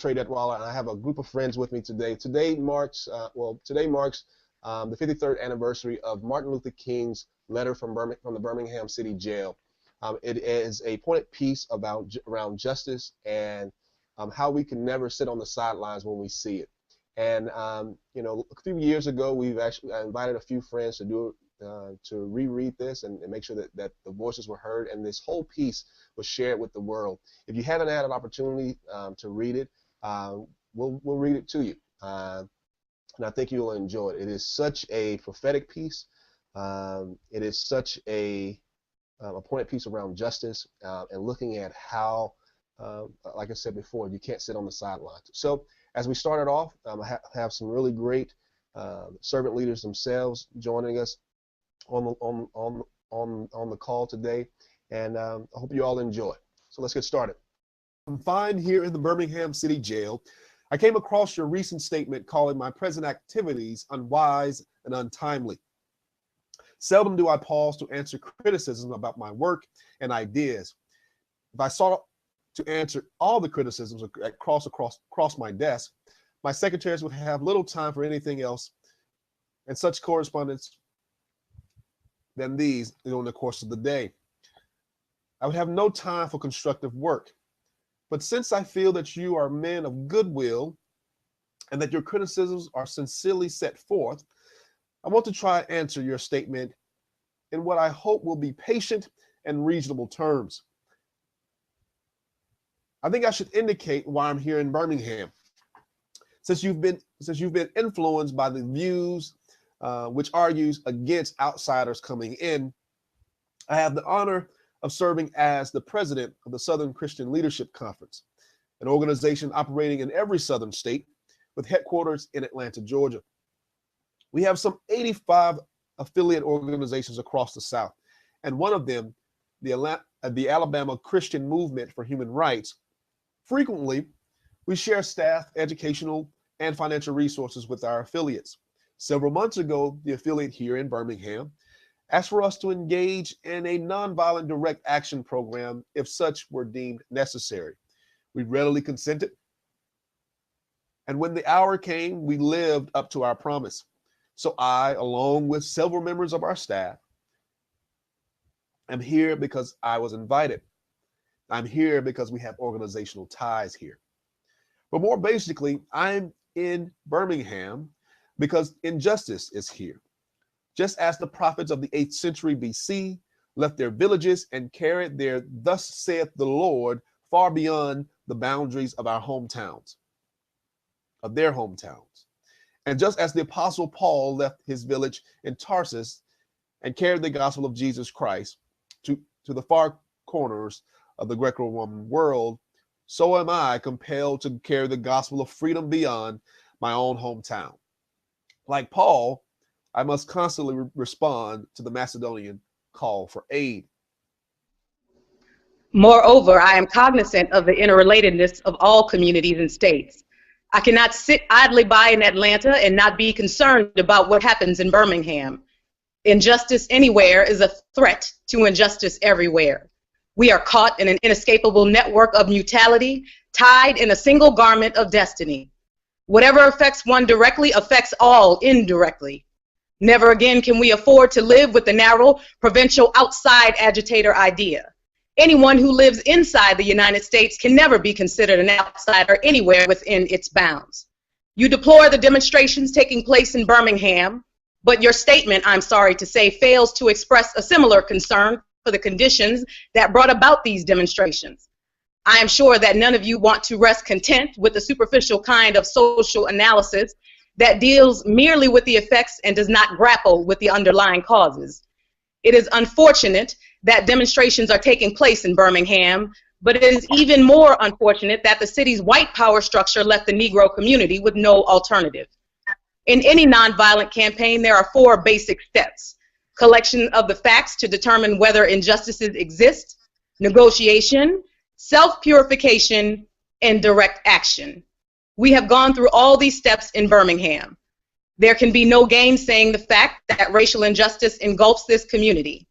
Trey Detweiler, and I have a group of friends with me today. Today marks the 53rd anniversary of Martin Luther King's letter from the Birmingham City Jail. It is a pointed piece around justice and how we can never sit on the sidelines when we see it. And you know, a few years ago, we've actually invited a few friends to reread this and make sure that the voices were heard, and this whole piece was shared with the world. If you haven't had an opportunity to read it, we'll read it to you, and I think you'll enjoy it. It is such a prophetic piece. It is such a pointed piece around justice and looking at how, like I said before, you can't sit on the sidelines. So as we started off, I have some really great servant leaders themselves joining us on the call today, and I hope you all enjoy. So let's get started. Confined here in the Birmingham City Jail, I came across your recent statement calling my present activities unwise and untimely. Seldom do I pause to answer criticism about my work and ideas. If I sought to answer all the criticisms that cross my desk, my secretaries would have little time for anything else, and such correspondence than these during the course of the day. I would have no time for constructive work. But since I feel that you are men of goodwill and that your criticisms are sincerely set forth, I want to try and answer your statement in what I hope will be patient and reasonable terms. I think I should indicate why I'm here in Birmingham. Since you've been influenced by the views which argues against outsiders coming in, I have the honor of serving as the president of the Southern Christian Leadership Conference, an organization operating in every southern state with headquarters in Atlanta, Georgia. We have some 85 affiliate organizations across the South, and one of them, the Alabama Christian Movement for Human Rights. Frequently, we share staff, educational, and financial resources with our affiliates. Several months ago, the affiliate here in Birmingham asked for us to engage in a nonviolent direct action program if such were deemed necessary. We readily consented, and when the hour came, we lived up to our promise. So I, along with several members of our staff, am here because I was invited. I'm here because we have organizational ties here. But more basically, I'm in Birmingham because injustice is here. Just as the prophets of the 8th century BC left their villages and carried their "thus saith the Lord" far beyond the boundaries of their hometowns. And just as the Apostle Paul left his village in Tarsus and carried the gospel of Jesus Christ to the far corners of the Greco-Roman world, so am I compelled to carry the gospel of freedom beyond my own hometown. Like Paul, I must constantly respond to the Macedonian call for aid. Moreover, I am cognizant of the interrelatedness of all communities and states. I cannot sit idly by in Atlanta and not be concerned about what happens in Birmingham. Injustice anywhere is a threat to injustice everywhere. We are caught in an inescapable network of mutuality, tied in a single garment of destiny. Whatever affects one directly affects all indirectly. Never again can we afford to live with the narrow, provincial, outside agitator idea. Anyone who lives inside the United States can never be considered an outsider anywhere within its bounds. You deplore the demonstrations taking place in Birmingham, but your statement, I'm sorry to say, fails to express a similar concern for the conditions that brought about these demonstrations. I am sure that none of you want to rest content with the superficial kind of social analysis that deals merely with the effects and does not grapple with the underlying causes. It is unfortunate that demonstrations are taking place in Birmingham, but it is even more unfortunate that the city's white power structure left the Negro community with no alternative. In any nonviolent campaign, there are 4 basic steps: collection of the facts to determine whether injustices exist, negotiation, self-purification, and direct action. We have gone through all these steps in Birmingham. There can be no gainsaying the fact that racial injustice engulfs this community.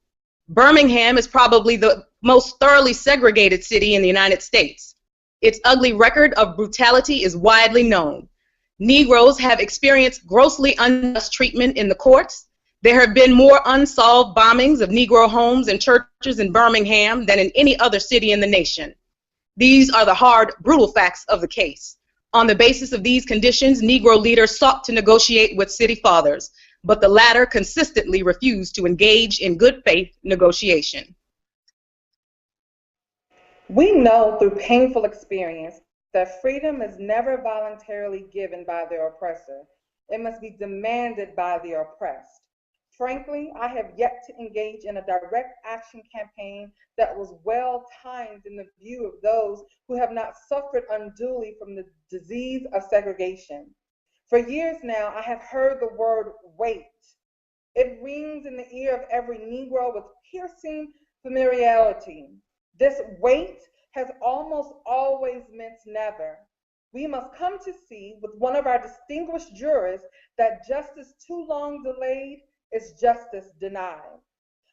Birmingham is probably the most thoroughly segregated city in the United States. Its ugly record of brutality is widely known. Negroes have experienced grossly unjust treatment in the courts. There have been more unsolved bombings of Negro homes and churches in Birmingham than in any other city in the nation. These are the hard, brutal facts of the case. On the basis of these conditions, Negro leaders sought to negotiate with city fathers, but the latter consistently refused to engage in good faith negotiation. We know through painful experience that freedom is never voluntarily given by the oppressor. It must be demanded by the oppressed. Frankly, I have yet to engage in a direct action campaign that was well timed in the view of those who have not suffered unduly from the disease of segregation. For years now, I have heard the word wait. It rings in the ear of every Negro with piercing familiarity. This wait has almost always meant never. We must come to see with one of our distinguished jurists that justice too long delayed is justice denied.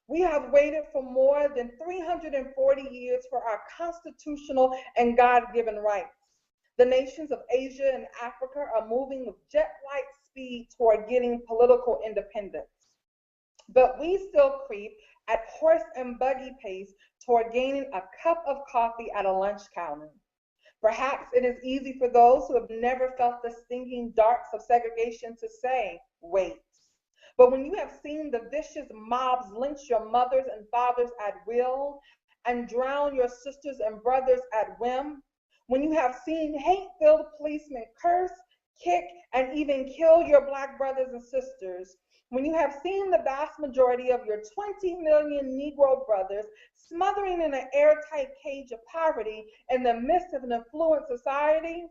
We have waited for more than 340 years for our constitutional and God-given rights. The nations of Asia and Africa are moving with jet-like speed toward getting political independence. But we still creep at horse and buggy pace toward gaining a cup of coffee at a lunch counter. Perhaps it is easy for those who have never felt the stinging darts of segregation to say, wait. But when you have seen the vicious mobs lynch your mothers and fathers at will and drown your sisters and brothers at whim, when you have seen hate-filled policemen curse, kick, and even kill your Black brothers and sisters, when you have seen the vast majority of your 20 million Negro brothers smothering in an airtight cage of poverty in the midst of an affluent society,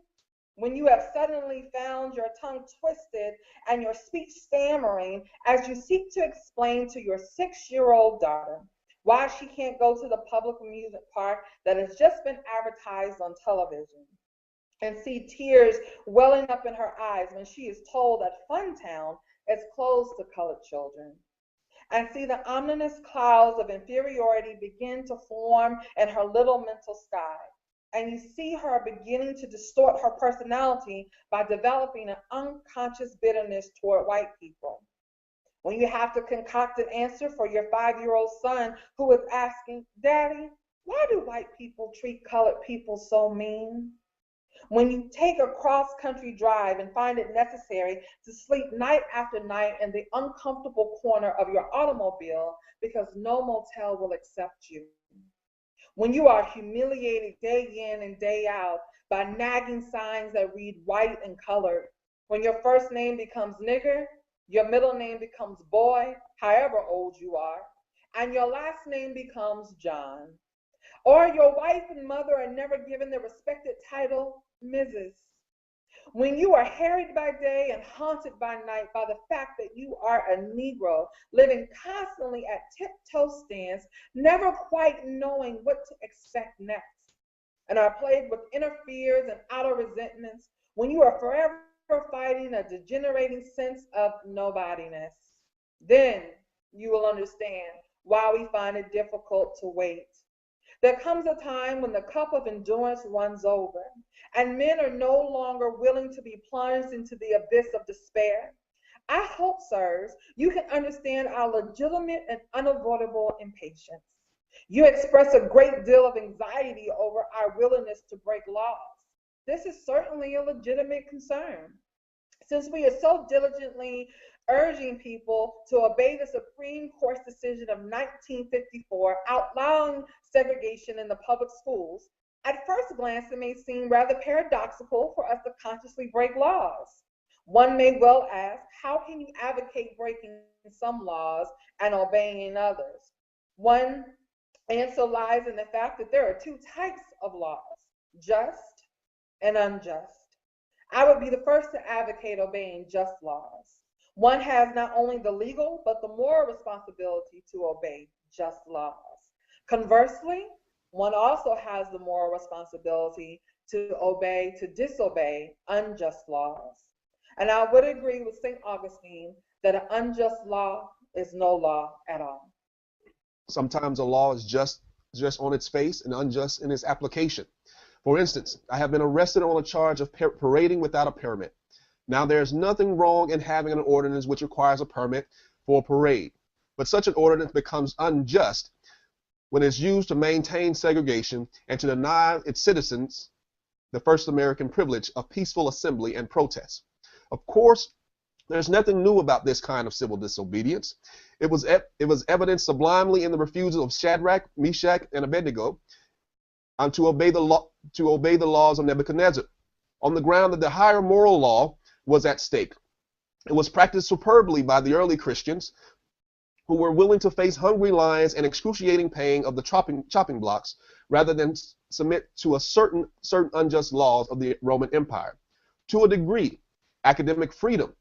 when you have suddenly found your tongue twisted and your speech stammering as you seek to explain to your 6-year-old daughter why she can't go to the public amusement park that has just been advertised on television, and see tears welling up in her eyes when she is told that Funtown is closed to colored children, and see the ominous clouds of inferiority begin to form in her little mental sky, and you see her beginning to distort her personality by developing an unconscious bitterness toward white people. When you have to concoct an answer for your 5-year-old son who is asking, Daddy, why do white people treat colored people so mean? When you take a cross-country drive and find it necessary to sleep night after night in the uncomfortable corner of your automobile because no motel will accept you. When you are humiliated day in and day out by nagging signs that read white and colored. When your first name becomes nigger, your middle name becomes boy, however old you are, and your last name becomes John. Or your wife and mother are never given the respected title Mrs. When you are harried by day and haunted by night by the fact that you are a Negro, living constantly at tiptoe stance, never quite knowing what to expect next, and are plagued with inner fears and outer resentments, when you are forever fighting a degenerating sense of nobodiness, then you will understand why we find it difficult to wait. There comes a time when the cup of endurance runs over, and men are no longer willing to be plunged into the abyss of despair. I hope, sirs, you can understand our legitimate and unavoidable impatience. You express a great deal of anxiety over our willingness to break laws. This is certainly a legitimate concern. Since we are so diligently urging people to obey the Supreme Court's decision of 1954 outlawing segregation in the public schools, at first glance it may seem rather paradoxical for us to consciously break laws. One may well ask, how can you advocate breaking some laws and obeying others? One answer lies in the fact that there are two types of laws, just and unjust. I would be the first to advocate obeying just laws. One has not only the legal, but the moral responsibility to obey just laws. Conversely, one also has the moral responsibility to disobey unjust laws. And I would agree with St. Augustine that an unjust law is no law at all. Sometimes a law is just on its face and unjust in its application. For instance, I have been arrested on a charge of parading without a permit. Now, there's nothing wrong in having an ordinance which requires a permit for a parade, but such an ordinance becomes unjust when it's used to maintain segregation and to deny its citizens the first American privilege of peaceful assembly and protest. Of course, there's nothing new about this kind of civil disobedience. It was evidenced sublimely in the refusal of Shadrach, Meshach, and Abednego to obey the laws of Nebuchadnezzar, on the ground that the higher moral law was at stake. It was practiced superbly by the early Christians, who were willing to face hungry lions and excruciating pain of the chopping blocks rather than submit to a certain unjust laws of the Roman Empire. To a degree, academic freedom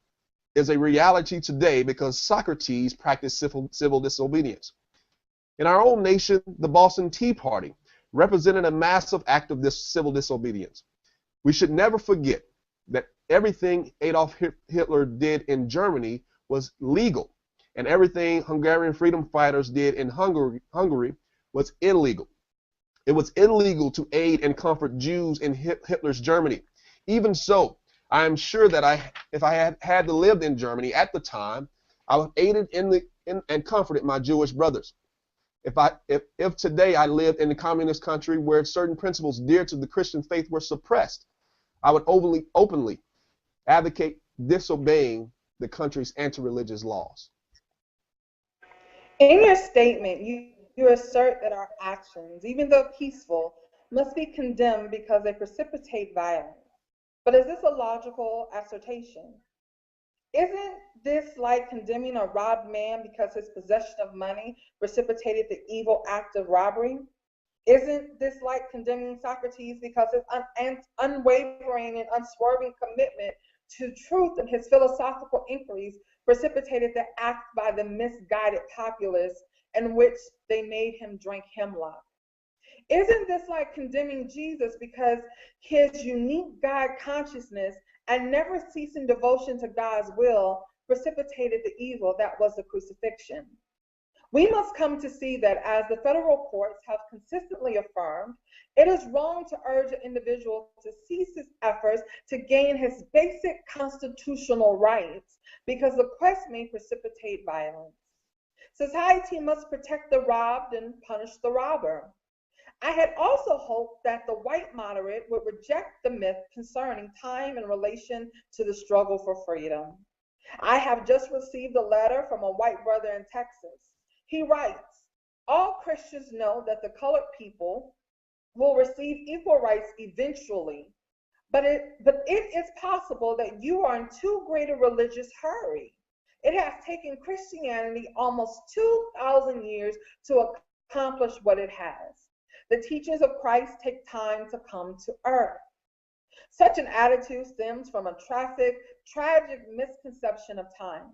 is a reality today because Socrates practiced civil disobedience. In our own nation, the Boston Tea Party represented a massive act of this civil disobedience. We should never forget that everything Adolf Hitler did in Germany was legal, and everything Hungarian freedom fighters did in Hungary was illegal. It was illegal to aid and comfort Jews in Hitler's Germany. Even so, I am sure that if I had to live in Germany at the time, I would have aided and comforted my Jewish brothers. If today I lived in a communist country where certain principles dear to the Christian faith were suppressed, I would openly advocate disobeying the country's anti-religious laws. In your statement, you assert that our actions, even though peaceful, must be condemned because they precipitate violence. But is this a logical assertion? Isn't this like condemning a robbed man because his possession of money precipitated the evil act of robbery? Isn't this like condemning Socrates because his unwavering and unswerving commitment to truth and his philosophical inquiries precipitated the act by the misguided populace in which they made him drink hemlock? Isn't this like condemning Jesus because his unique God consciousness and never ceasing devotion to God's will precipitated the evil that was the crucifixion? We must come to see that, as the federal courts have consistently affirmed, it is wrong to urge an individual to cease his efforts to gain his basic constitutional rights because the quest may precipitate violence. Society must protect the robbed and punish the robber. I had also hoped that the white moderate would reject the myth concerning time in relation to the struggle for freedom. I have just received a letter from a white brother in Texas. He writes, "All Christians know that the colored people will receive equal rights eventually, but it is possible that you are in too great a religious hurry. It has taken Christianity almost 2,000 years to accomplish what it has. The teachings of Christ take time to come to earth." Such an attitude stems from a tragic misconception of time,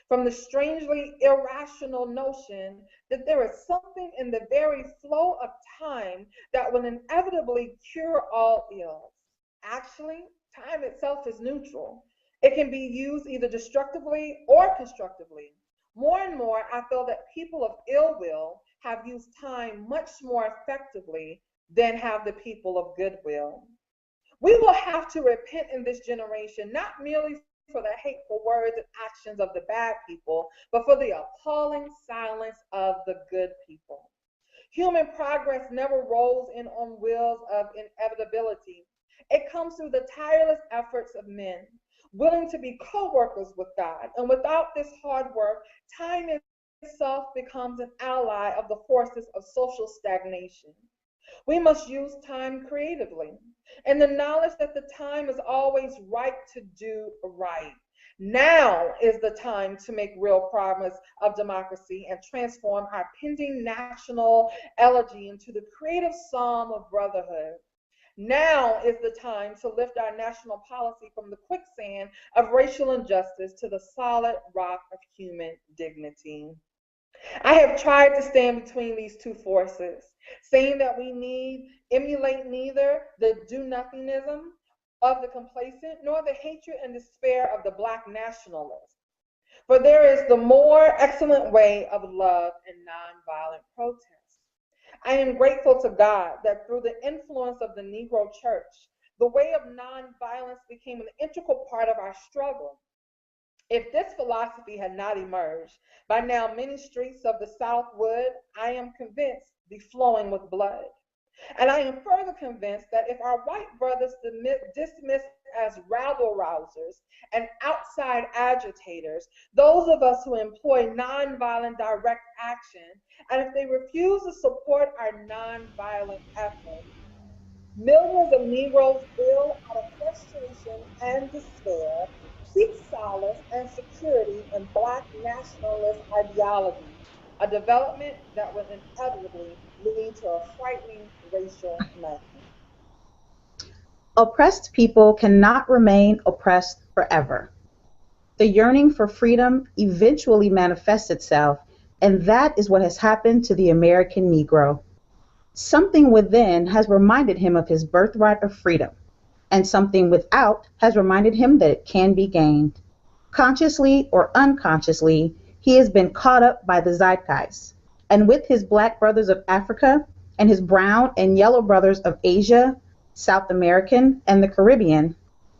from the strangely irrational notion that there is something in the very flow of time that will inevitably cure all ills. Actually, time itself is neutral. It can be used either destructively or constructively. More and more, I feel that people of ill will have used time much more effectively than have the people of goodwill. We will have to repent in this generation, not merely for the hateful words and actions of the bad people, but for the appalling silence of the good people. Human progress never rolls in on wheels of inevitability. It comes through the tireless efforts of men, willing to be co-workers with God. And without this hard work, time itself becomes an ally of the forces of social stagnation. We must use time creatively, and the knowledge that the time is always right to do right. Now is the time to make real progress of democracy and transform our pending national elegy into the creative psalm of brotherhood. Now is the time to lift our national policy from the quicksand of racial injustice to the solid rock of human dignity. I have tried to stand between these two forces, saying that we need emulate neither the do-nothingism of the complacent nor the hatred and despair of the Black nationalists. For there is the more excellent way of love and nonviolent protest. I am grateful to God that through the influence of the Negro Church, the way of nonviolence became an integral part of our struggle. If this philosophy had not emerged, by now many streets of the South would, I am convinced, be flowing with blood. And I am further convinced that if our white brothers dismissed as rabble rousers and outside agitators those of us who employ nonviolent direct action, and if they refuse to support our nonviolent efforts, millions of Negroes ill out of frustration and despair seek solace and security in Black nationalist ideology, a development that would inevitably lead to a frightening racial nightmare. Oppressed people cannot remain oppressed forever. The yearning for freedom eventually manifests itself, and that is what has happened to the American Negro. Something within has reminded him of his birthright of freedom, and something without has reminded him that it can be gained. Consciously or unconsciously, he has been caught up by the zeitgeist, and with his black brothers of Africa and his brown and yellow brothers of Asia, South American, and the Caribbean,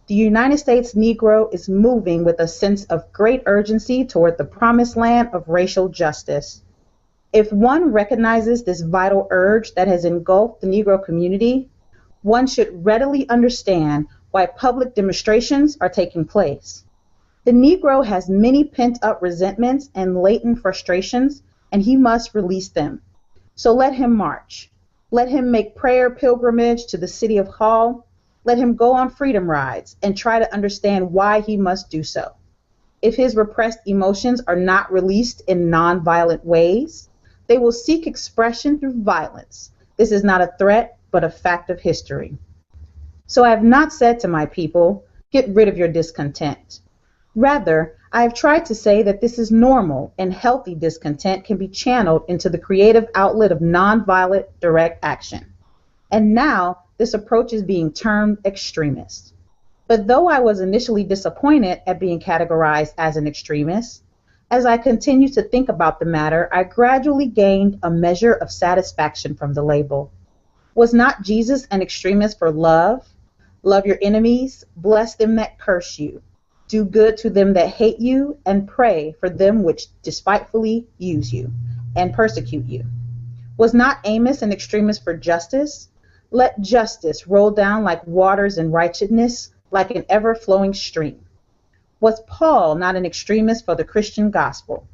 the United States Negro is moving with a sense of great urgency toward the promised land of racial justice. If one recognizes this vital urge that has engulfed the Negro community, one should readily understand why public demonstrations are taking place. The Negro has many pent-up resentments and latent frustrations, and he must release them. So let him march. Let him make prayer pilgrimage to the city of Hall. Let him go on freedom rides and try to understand why he must do so. If his repressed emotions are not released in nonviolent ways, they will seek expression through violence. This is not a threat, but a fact of history. So I have not said to my people, get rid of your discontent. Rather, I have tried to say that this is normal and healthy discontent can be channeled into the creative outlet of nonviolent direct action. And now this approach is being termed extremist. But though I was initially disappointed at being categorized as an extremist, as I continued to think about the matter, I gradually gained a measure of satisfaction from the label. Was not Jesus an extremist for love? Love your enemies, bless them that curse you. Do good to them that hate you, and pray for them which despitefully use you and persecute you. Was not Amos an extremist for justice? Let justice roll down like waters in righteousness, like an ever-flowing stream. Was Paul not an extremist for the Christian gospel?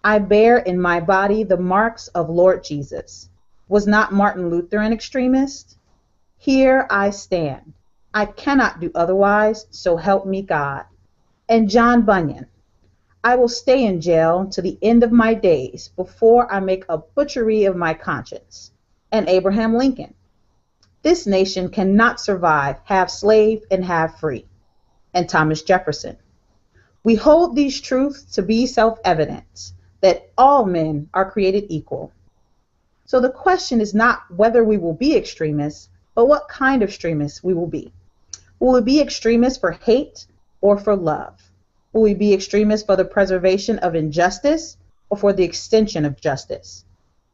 I bear in my body the marks of Lord Jesus. Was not Martin Luther an extremist? Here I stand. I cannot do otherwise, so help me God. And John Bunyan, I will stay in jail to the end of my days before I make a butchery of my conscience. And Abraham Lincoln, this nation cannot survive half slave and half free. And Thomas Jefferson, we hold these truths to be self-evident, that all men are created equal. So the question is not whether we will be extremists, but what kind of extremists we will be. Will we be extremists for hate or for love? Will we be extremists for the preservation of injustice or for the extension of justice?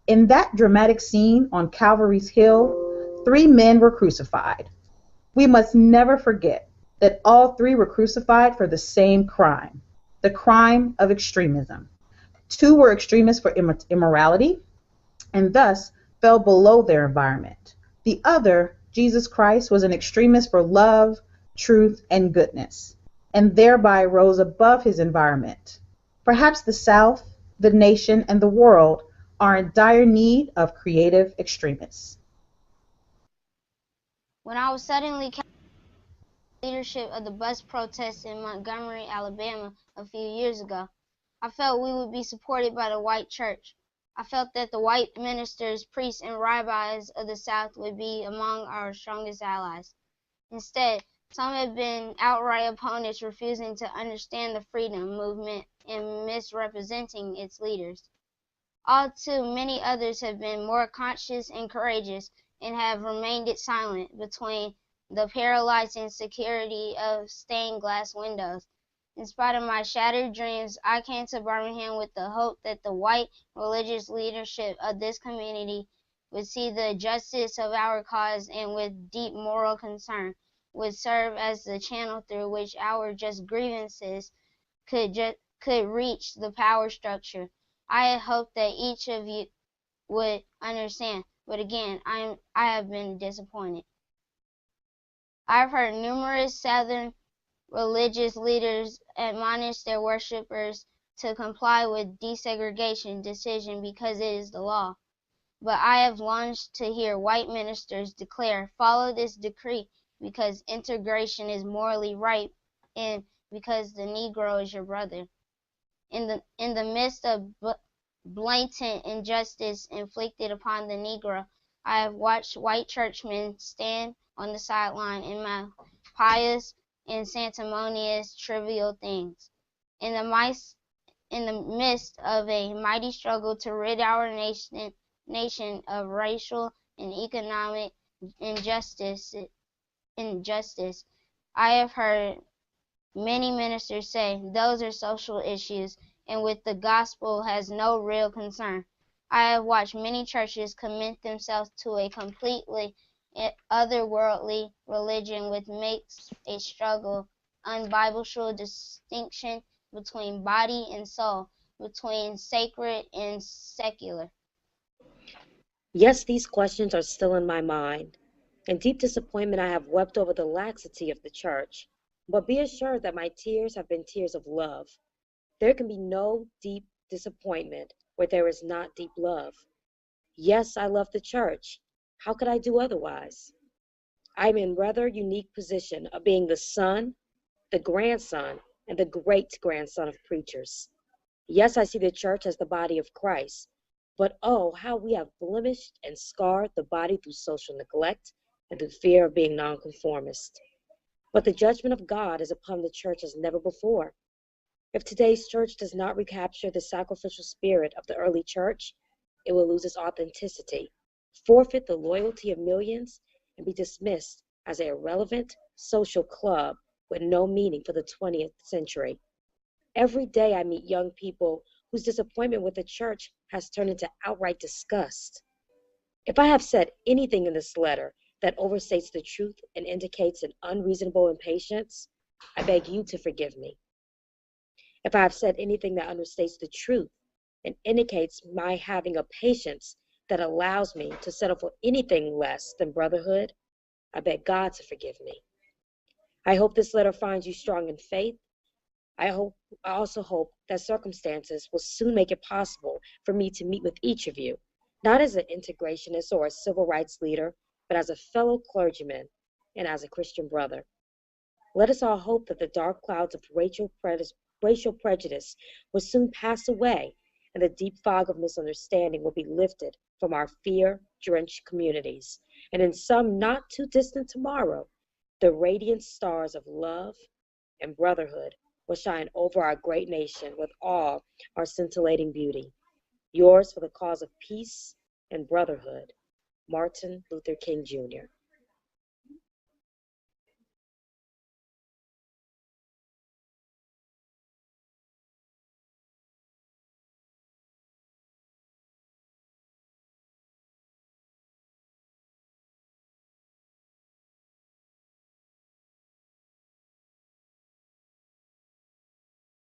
In that dramatic scene on Calvary's Hill, 3 men were crucified. We must never forget that all 3 were crucified for the same crime, the crime of extremism. 2 were extremists for immorality and thus fell below their environment. The other, Jesus Christ, was an extremist for love, truth, and goodness, and thereby rose above his environment. Perhaps the South, the nation, and the world are in dire need of creative extremists. When I was suddenly leadership of the bus protests in Montgomery, Alabama a few years ago, I felt we would be supported by the white church. I felt that the white ministers, priests, and rabbis of the South would be among our strongest allies. Instead, some have been outright opponents, refusing to understand the freedom movement and misrepresenting its leaders. All too many others have been more conscious and courageous and have remained silent between the paralyzing security of stained glass windows. In spite of my shattered dreams, I came to Birmingham with the hope that the white religious leadership of this community would see the justice of our cause and with deep moral concern would serve as the channel through which our just grievances could reach the power structure. I had hoped that each of you would understand, but again, I have been disappointed. I've heard numerous Southern religious leaders admonish their worshipers to comply with desegregation decision because it is the law. But I have longed to hear white ministers declare, follow this decree because integration is morally right and because the Negro is your brother. In the midst of blatant injustice inflicted upon the Negro, I have watched white churchmen stand on the sideline and mouth pious and sanctimonious trivial things. In the midst of a mighty struggle to rid our nation of racial and economic injustice, I have heard many ministers say those are social issues and with the gospel has no real concern. I have watched many churches commit themselves to a completely otherworldly religion which makes a struggle, unbiblical distinction between body and soul, between sacred and secular. Yes, these questions are still in my mind. In deep disappointment, I have wept over the laxity of the church. But be assured that my tears have been tears of love. There can be no deep disappointment where there is not deep love. Yes, I love the church. How could I do otherwise? I'm in rather unique position of being the son, the grandson, and the great-grandson of preachers. Yes, I see the church as the body of Christ, but oh, how we have blemished and scarred the body through social neglect and through fear of being nonconformist. But the judgment of God is upon the church as never before. If today's church does not recapture the sacrificial spirit of the early church, it will lose its authenticity, forfeit the loyalty of millions, and be dismissed as an irrelevant social club with no meaning for the 20th century. Every day I meet young people whose disappointment with the church has turned into outright disgust. If I have said anything in this letter that overstates the truth and indicates an unreasonable impatience, I beg you to forgive me. If I have said anything that understates the truth and indicates my having a patience that allows me to settle for anything less than brotherhood, I beg God to forgive me. I hope this letter finds you strong in faith. I also hope that circumstances will soon make it possible for me to meet with each of you, not as an integrationist or a civil rights leader, but as a fellow clergyman and as a Christian brother. Let us all hope that the dark clouds of racial prejudice will soon pass away and the deep fog of misunderstanding will be lifted from our fear-drenched communities. And in some not too distant tomorrow, the radiant stars of love and brotherhood will shine over our great nation with all our scintillating beauty. Yours for the cause of peace and brotherhood, Martin Luther King Jr.